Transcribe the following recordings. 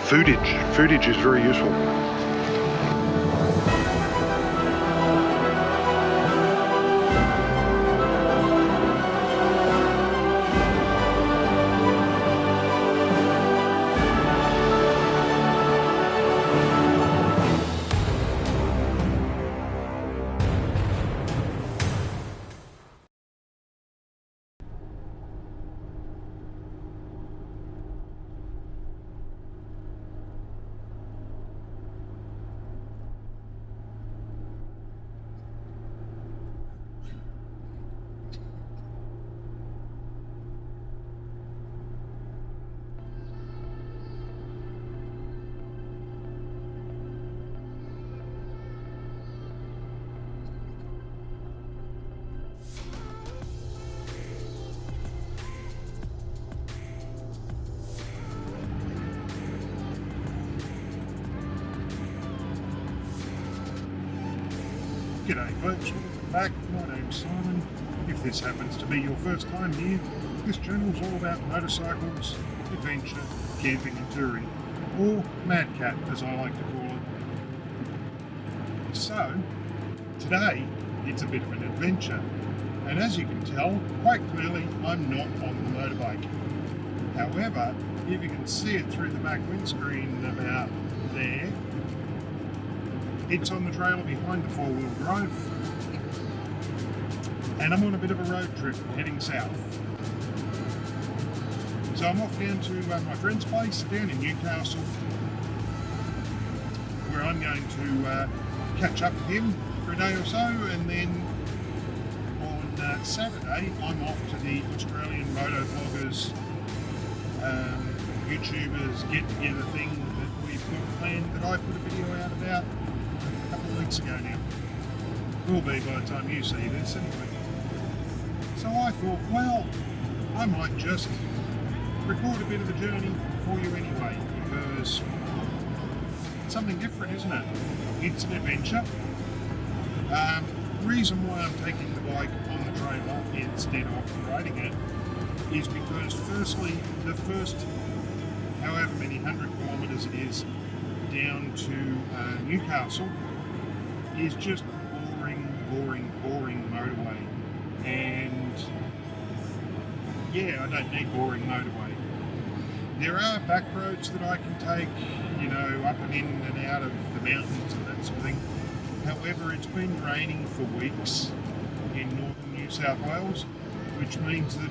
footage. Footage is very useful. G'day folks, welcome back. My name's Simon. If this happens to be your first time here, this channel's all about motorcycles, adventure, camping and touring, or Mad Cat as I like to call it. So, today it's a bit of an adventure, and as you can tell, quite clearly I'm not on the motorbike. However, if you can see it through the back windscreen about there, it's on the trailer behind the four-wheel drive, and I'm on a bit of a road trip heading south. So I'm off down to my friend's place down in Newcastle, where I'm going to catch up with him for a day or so, and then on Saturday I'm off to the Australian Motovloggers YouTubers get-together thing that we've got planned, that I put a video out about a couple of weeks ago now. Will be by the time you see this anyway. So I thought, well, I might just record a bit of the journey for you anyway, because it's something different, isn't it? It's an adventure. Reason why I'm taking the bike on the trailer instead of riding it is because, firstly, the first however many 100 kilometres it is down to Newcastle is just boring motorway, and yeah, I don't need boring motorway. There are back roads that I can take, you know, up and in and out of the mountains and that sort of thing. However, it's been raining for weeks in northern New South Wales, which means that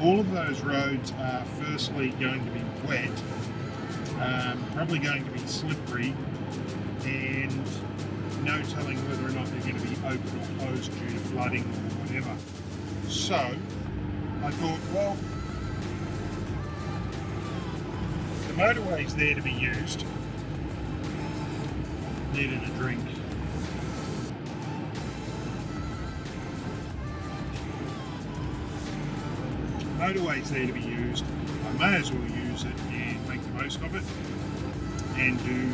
all of those roads are firstly going to be wet, probably going to be slippery, and no telling whether or not they're going to be open or closed due to flooding or whatever. So I thought, well, the motorway's there to be used. Needed a drink. Motorway's there to be used. I may as well use it and make the most of it, and do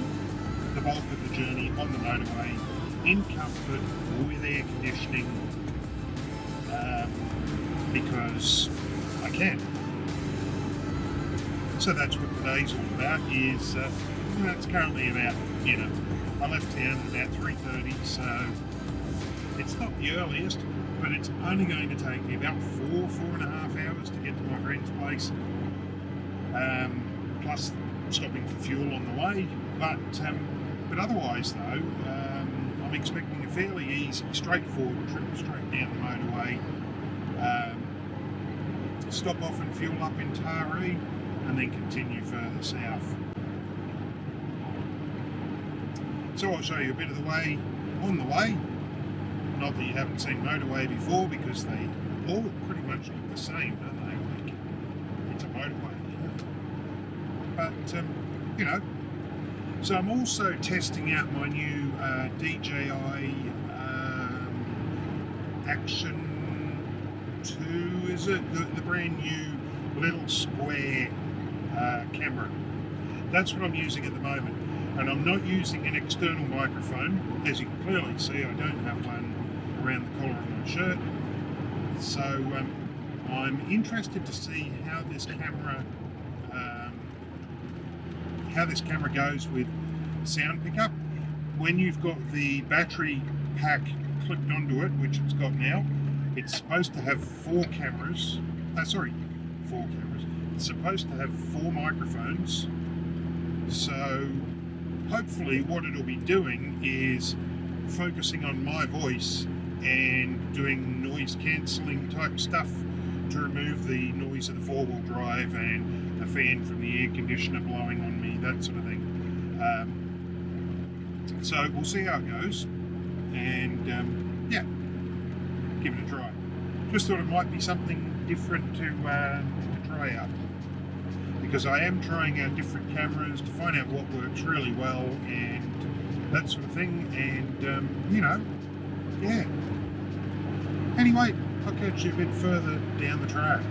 the bulk of the journey on the motorway in comfort with air conditioning, because I can. So that's what today's all about. Is it's currently about, I left town at about 3:30, so it's not the earliest, but it's only going to take me about 4.5 hours to get to my friend's place, plus stopping for fuel on the way. But otherwise though, I'm expecting a fairly easy, straightforward trip straight down the motorway. Stop off and fuel up in Taree, and then continue further south. So I'll show you a bit of the way on the way. Not that you haven't seen motorway before, because they all pretty much look the same, don't they? Like, it's a motorway. But, so I'm also testing out my new DJI Action 2, is it? The brand new little square camera. That's what I'm using at the moment. And I'm not using an external microphone. As you can clearly see, I don't have one around the collar of my shirt. So I'm interested to see how this camera how this camera goes with sound pickup. When you've got the battery pack clipped onto it, which it's got now, it's supposed to have four cameras. It's supposed to have four microphones. So hopefully what it'll be doing is focusing on my voice and doing noise cancelling type stuff to remove the noise of the four-wheel drive and the fan from the air conditioner blowing on me, that sort of thing. So we'll see how it goes, and yeah, give it a try. Just thought it might be something different to try out, because I am trying out different cameras to find out what works really well and that sort of thing, and you know, yeah. Anyway, I'll catch you a bit further down the track.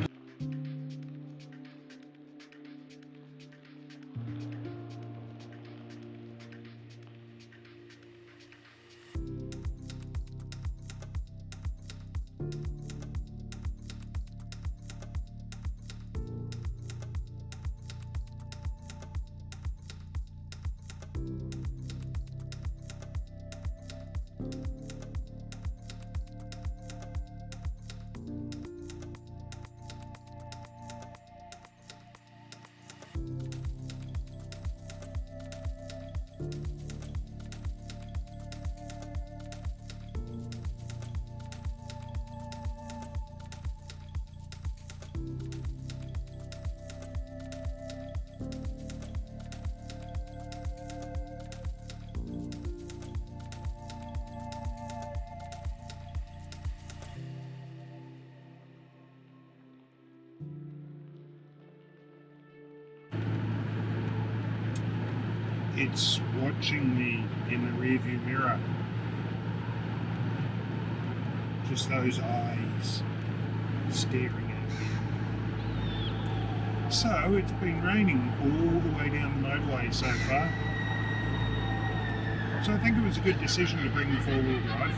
It's watching me in the rearview mirror. Just those eyes staring at me. So it's been raining all the way down the motorway so far. So I think it was a good decision to bring the four-wheel drive.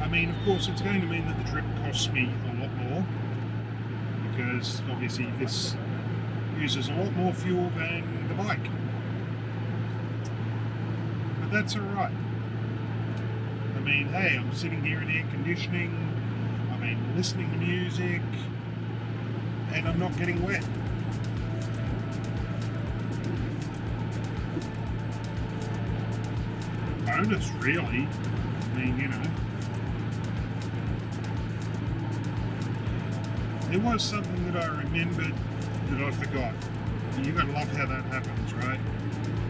I mean, of course, it's going to mean that the trip costs me a lot more, because obviously this uses a lot more fuel than the bike. But that's alright. I mean, hey, I'm sitting here in air conditioning, I mean, listening to music, and I'm not getting wet. Bonus, really. I mean, you know. There was something that I remembered that I forgot. You gotta love how that happens, right?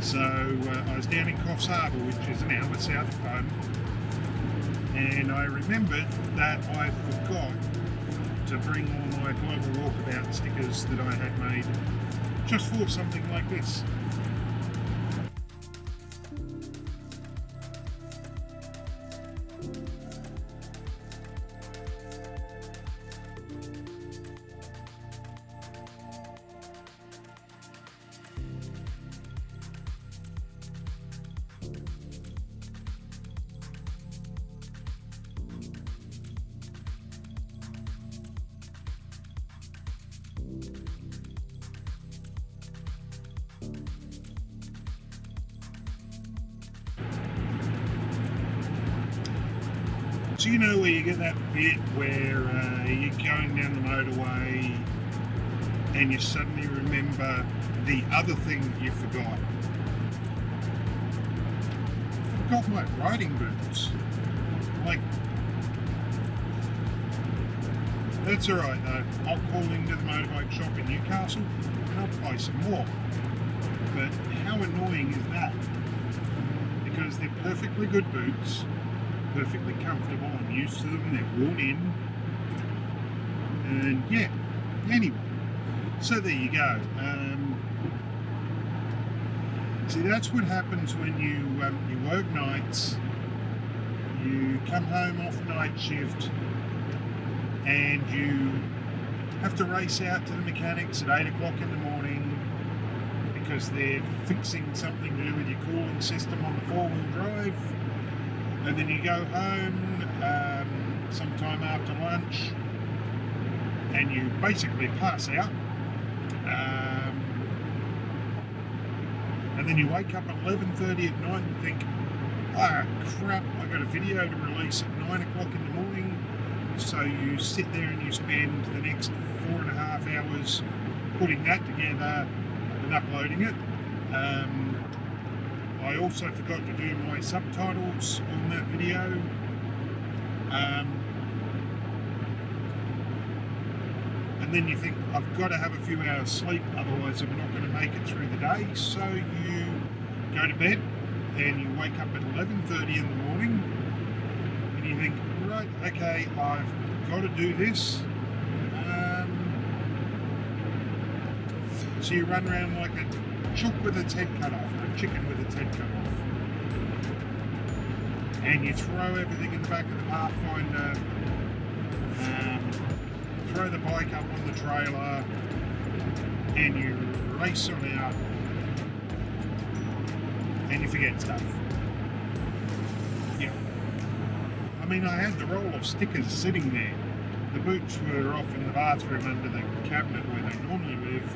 So I was down in Coffs Harbour, which is an hour south of home, and I remembered that I forgot to bring all my GlobalWalkabout stickers that I had made just for something like this. So you know where you get that bit where you're going down the motorway and you suddenly remember the other thing that you forgot. I forgot my riding boots. Like, that's alright though. I'll call into the motorbike shop in Newcastle and I'll buy some more. But how annoying is that? Because they're perfectly good boots, perfectly comfortable, I'm used to them, they're worn in, and yeah, anyway, so there you go. See, that's what happens when you work nights, you come home off night shift, and you have to race out to the mechanics at 8 o'clock in the morning because they're fixing something to do with your cooling system on the four-wheel drive. And then you go home sometime after lunch and you basically pass out. And then you wake up at 11:30 at night and think, ah, crap, I got a video to release at 9 o'clock in the morning. So you sit there and you spend the next 4.5 hours putting that together and uploading it. I also forgot to do my subtitles on that video. And then you think, I've got to have a few hours sleep, otherwise I'm not going to make it through the day. So you go to bed and you wake up at 11:30 in the morning and you think, right, okay, I've got to do this. So you run around like a chook with its head cut off, or a chicken with its head cut off. And you throw everything in the back of the Pathfinder, throw the bike up on the trailer, and you race on out, and you forget stuff. Yeah. I mean, I had the roll of stickers sitting there. The boots were off in the bathroom under the cabinet where they normally live,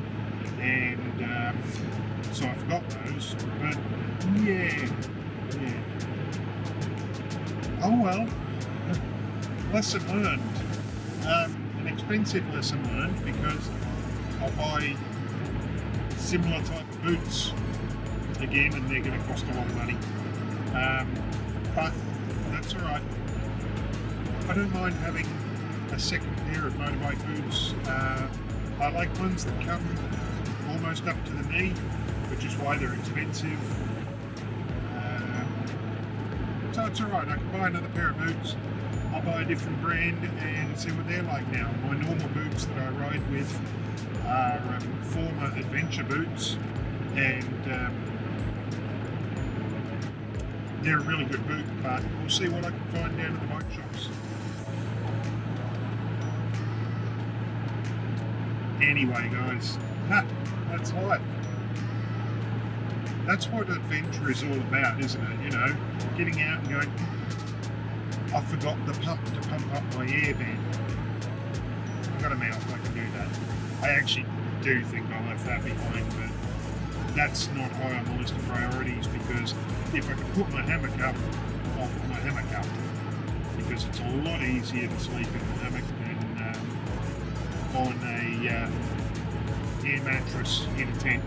and so I forgot those, but yeah. Oh well, lesson learned. An expensive lesson learned, because I'll buy similar type of boots again and they're going to cost a lot of money. But that's alright. I don't mind having a second pair of motorbike boots. I like ones that come almost up to the knee, which is why they're expensive. So it's alright, I can buy another pair of boots. I'll buy a different brand and see what they're like now. My normal boots that I ride with are former adventure boots, and they're a really good boot, but we'll see what I can find down at the bike shops. Anyway, guys, that's life. That's what adventure is all about, isn't it? You know, getting out and going, I forgot the pump to pump up my airbag. I've got a mouth, I can do that. I actually do think I left that behind, but that's not high on the list of priorities, because if I can put my hammock up, I'll put my hammock up, because it's a lot easier to sleep in the hammock than on a air mattress in a tent.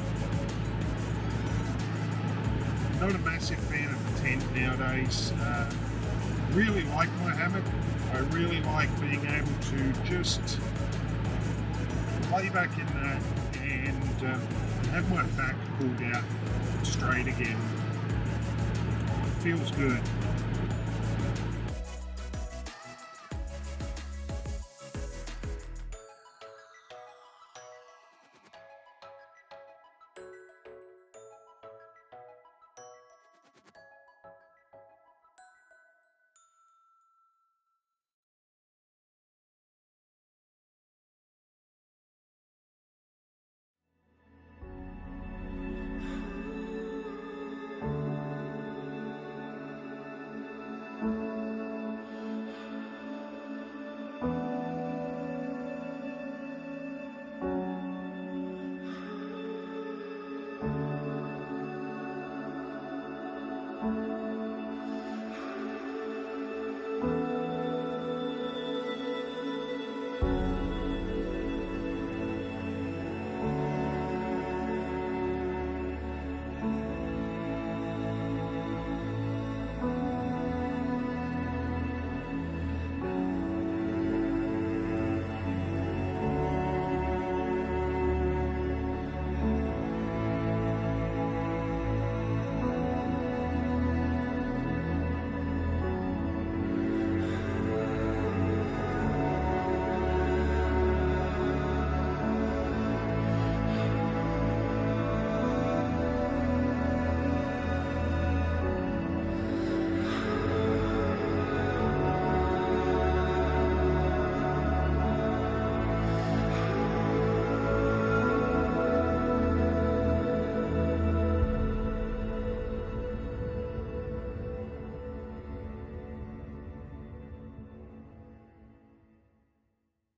Not a massive fan of the tent nowadays. Really like my hammock. I really like being able to just lay back in that and have my back pulled out straight again. Feels good.